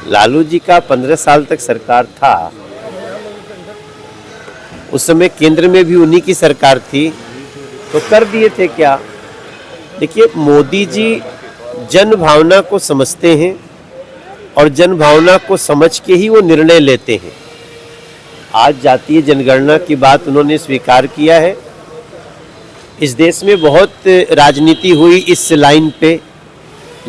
लालू जी का 15 साल तक सरकार था, उस समय केंद्र में भी उन्हीं की सरकार थी, तो कर दिए थे क्या। देखिए, मोदी जी जन भावना को समझते हैं और जन भावना को समझ के ही वो निर्णय लेते हैं। आज जातीय जनगणना की बात उन्होंने स्वीकार किया है। इस देश में बहुत राजनीति हुई इस लाइन पे,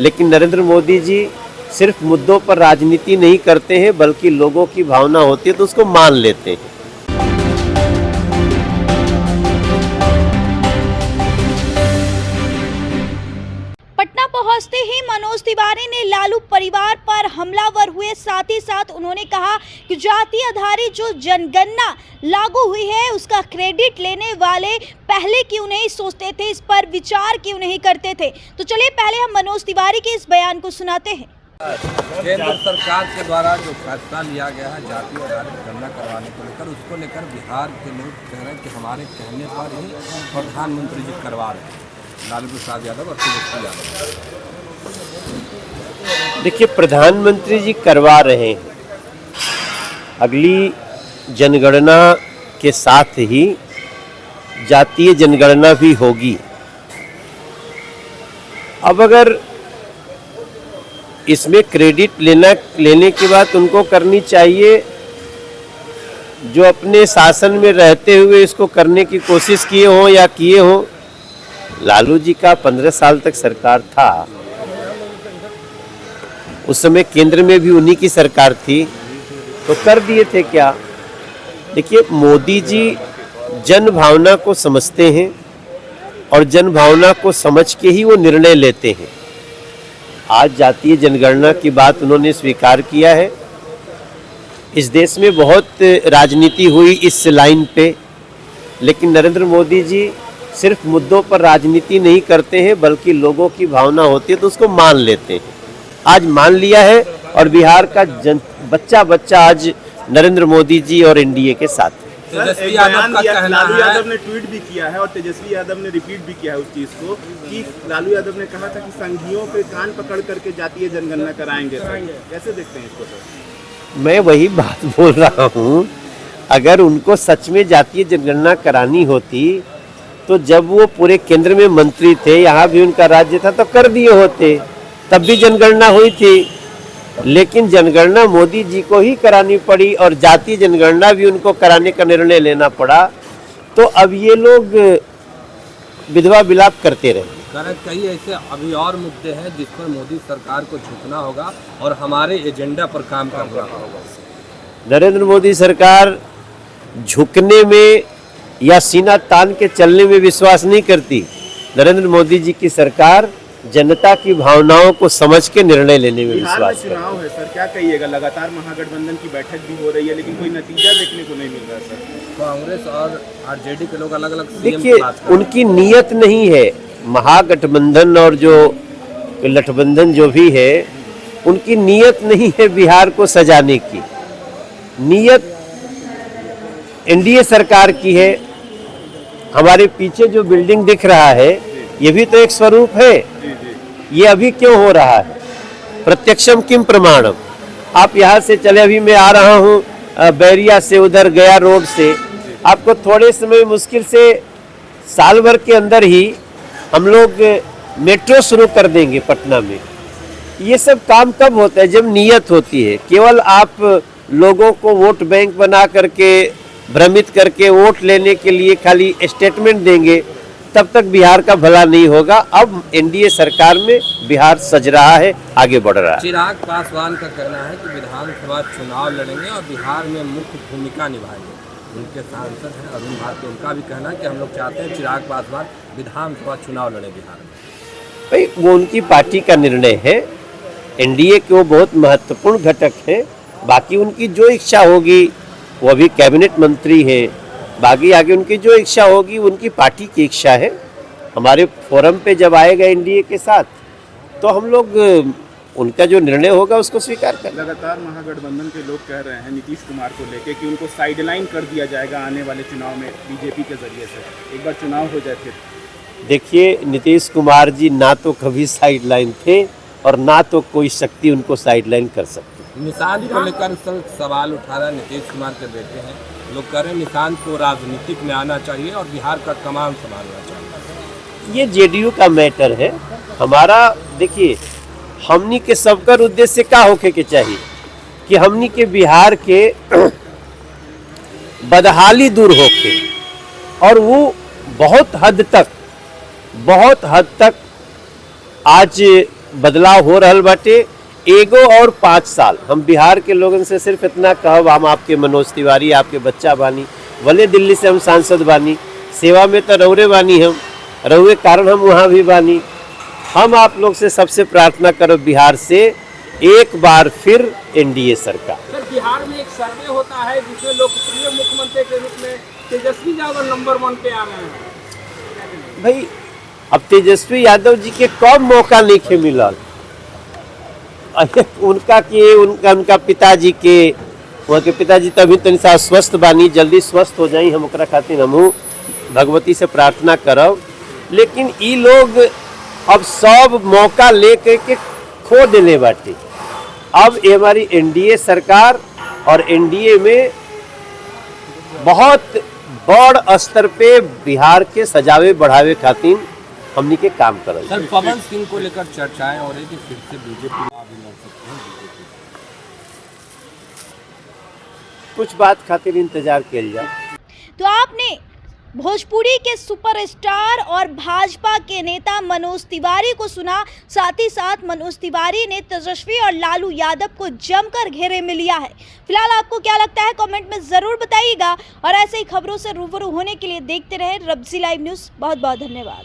लेकिन नरेंद्र मोदी जी सिर्फ मुद्दों पर राजनीति नहीं करते हैं, बल्कि लोगों की भावना होती है तो उसको मान लेते हैं। पटना पहुंचते ही मनोज तिवारी ने लालू परिवार पर हमलावर हुए। साथ ही साथ उन्होंने कहा कि जाति आधारित जो जनगणना लागू हुई है उसका क्रेडिट लेने वाले पहले क्यों नहीं सोचते थे, इस पर विचार क्यों नहीं करते थे। तो चलिए पहले हम मनोज तिवारी के इस बयान को सुनाते हैं। केंद्र सरकार के द्वारा जो फैसला लिया गया है जाति आधारित गणना करवाने को लेकर, उसको लेकर बिहार के लोग कह रहे हैं कि हमारे कहने पर ही प्रधानमंत्री जी करवा रहे हैं, लालू प्रसाद यादव और तेजस्वी यादव। देखिए, प्रधानमंत्री जी करवा रहे हैं, अगली जनगणना के साथ ही जातीय जनगणना भी होगी। अब अगर इसमें क्रेडिट लेने की बात उनको करनी चाहिए जो अपने शासन में रहते हुए इसको करने की कोशिश किए हों या किए हों। लालू जी का 15 साल तक सरकार था, उस समय केंद्र में भी उन्हीं की सरकार थी, तो कर दिए थे क्या। देखिए, मोदी जी जन भावना को समझते हैं और जन भावना को समझ के ही वो निर्णय लेते हैं। आज जातीय जनगणना की बात उन्होंने स्वीकार किया है। इस देश में बहुत राजनीति हुई इस लाइन पे, लेकिन नरेंद्र मोदी जी सिर्फ मुद्दों पर राजनीति नहीं करते हैं, बल्कि लोगों की भावना होती है तो उसको मान लेते हैं। आज मान लिया है और बिहार का बच्चा बच्चा आज नरेंद्र मोदी जी और एनडीए के साथ है। तेजस्वी यादव का कहना लालू है, यादव ने ट्वीट भी किया है और तेजस्वी यादव ने रिपीट भी किया है उस चीज को कि लालू यादव ने कहा था कि संघियों के कान पकड़ करके जातीय जनगणना कराएंगे। कैसे देखते हैं इसको सर? मैं वही बात बोल रहा हूँ, अगर उनको सच में जातीय जनगणना करानी होती तो जब वो पूरे केंद्र में मंत्री थे, यहाँ भी उनका राज्य था, तो कर दिए होते, तब भी जनगणना हुई थी। लेकिन जनगणना मोदी जी को ही करानी पड़ी और जातीय जनगणना भी उनको कराने का निर्णय लेना पड़ा, तो अब ये लोग विधवा विलाप करते रहे। कई ऐसे अभी और मुद्दे हैं जिस पर मोदी सरकार को झुकना होगा और हमारे एजेंडा पर काम करना होगा। नरेंद्र मोदी सरकार झुकने में या सीना तान के चलने में विश्वास नहीं करती। नरेंद्र मोदी जी की सरकार जनता की भावनाओं को समझ के निर्णय लेने में बिहार में विश्वास करती है। चुनाव है सर, क्या कहिएगा? लगातार महागठबंधन की बैठक भी हो रही है, लेकिन कोई नतीजा देखने को नहीं मिल रहा सर। कांग्रेस और आरजेडी के लोग अलग अलग देखिए, उनकी नीयत नहीं है। महागठबंधन और जो गठबंधन जो भी है, उनकी नीयत नहीं है बिहार को सजाने की। नीयत एनडीए सरकार की है। हमारे पीछे जो बिल्डिंग दिख रहा है, ये भी तो एक स्वरूप है। ये अभी क्यों हो रहा है? प्रत्यक्षम किम प्रमाणम। आप यहाँ से चले, अभी मैं आ रहा हूँ बैरिया से, उधर गया रोड से, आपको थोड़े समय मुश्किल से साल भर के अंदर ही हम लोग मेट्रो शुरू कर देंगे पटना में। ये सब काम कब होता है? जब नीयत होती है। केवल आप लोगों को वोट बैंक बना करके भ्रमित करके वोट लेने के लिए खाली स्टेटमेंट देंगे, तब तक बिहार का भला नहीं होगा। अब एनडीए सरकार में बिहार सज रहा है, आगे बढ़ रहा है। चिराग पासवान का कहना है कि विधानसभा चुनाव लड़ेंगे और बिहार में मुख्य भूमिका निभाएंगे। उनके सांसद हैं अरुण भारती, उनका भी कहना है कि हम लोग चाहते हैं चिराग पासवान विधानसभा चुनाव लड़े बिहार में। भाई, वो उनकी पार्टी का निर्णय है। एनडीए के वो बहुत महत्वपूर्ण घटक हैं। बाकी उनकी जो इच्छा होगी, वो अभी कैबिनेट मंत्री है, बाकी आगे उनकी जो इच्छा होगी उनकी पार्टी की इच्छा है। हमारे फोरम पे जब आएगा एनडीए के साथ, तो हम लोग उनका जो निर्णय होगा उसको स्वीकार करें। लगातार महागठबंधन के लोग कह रहे हैं नीतीश कुमार को लेके कि उनको साइडलाइन कर दिया जाएगा आने वाले चुनाव में बीजेपी के जरिए से। एक बार चुनाव हो जाए फिर। देखिए, नीतीश कुमार जी ना तो कभी साइडलाइन थे और ना तो कोई शक्ति उनको साइडलाइन कर सकती। निशांत को लेकर सर सवाल उठा रहा है नीतीश कुमार के बेटे हैं, लोग कह रहे हैं निशांत को राजनीतिक में आना चाहिए और बिहार का कमान संभालना चाहिए। ये जेडीयू का मैटर है। हमारा देखिए, हमनी के सबकर उद्देश्य क्या होके के चाहिए कि हमनी के बिहार के बदहाली दूर होके, और वो बहुत हद तक आज बदलाव हो रहल बाटे। एगो और 5 साल हम बिहार के लोगन से सिर्फ इतना कहब, हम आपके मनोज तिवारी आपके बच्चा बानी, भले दिल्ली से हम सांसद बानी, सेवा में तो रौरे बानी, हम रहुए कारण हम वहाँ भी बानी। हम आप लोग से सबसे प्रार्थना करो बिहार से एक बार फिर एनडीए सरकार। सर, बिहार में एक सर्वे होता है जिसमें लोकप्रिय मुख्यमंत्री के रूप में तेजस्वी यादव नंबर 1 पे आ रहे हैं। भाई, अब तेजस्वी यादव जी के कब मौका नहीं खे मिलल, उनका पिताजी के, वहाँ के पिताजी तभी तनी सा स्वस्थ बानी, जल्दी स्वस्थ हो जाई, हम ओकरा खातिर हमहू भगवती से प्रार्थना करब। लेकिन ई लोग अब सब मौका लेकर के खो देले बाटे। अब ये हमारी एनडीए सरकार और एनडीए में बहुत बड़ स्तर पे बिहार के सजावे बढ़ावे खातिर हमनी के काम करल। सर, पवन सिंह को लेकर चर्चाएं हो रही कि फिर से बीजेपी में भी लड़ सकते हैं बीजेपी। कुछ बात खातिर इंतजार किया जाए। तो आपने भोजपुरी के सुपरस्टार और भाजपा के नेता मनोज तिवारी को सुना। साथ ही साथ मनोज तिवारी ने तेजस्वी और लालू यादव को जमकर घेरे में लिया है। फिलहाल आपको क्या लगता है कमेंट में ज़रूर बताइएगा, और ऐसे ही खबरों से रूबरू होने के लिए देखते रहे रब्जी लाइव न्यूज़। बहुत बहुत धन्यवाद।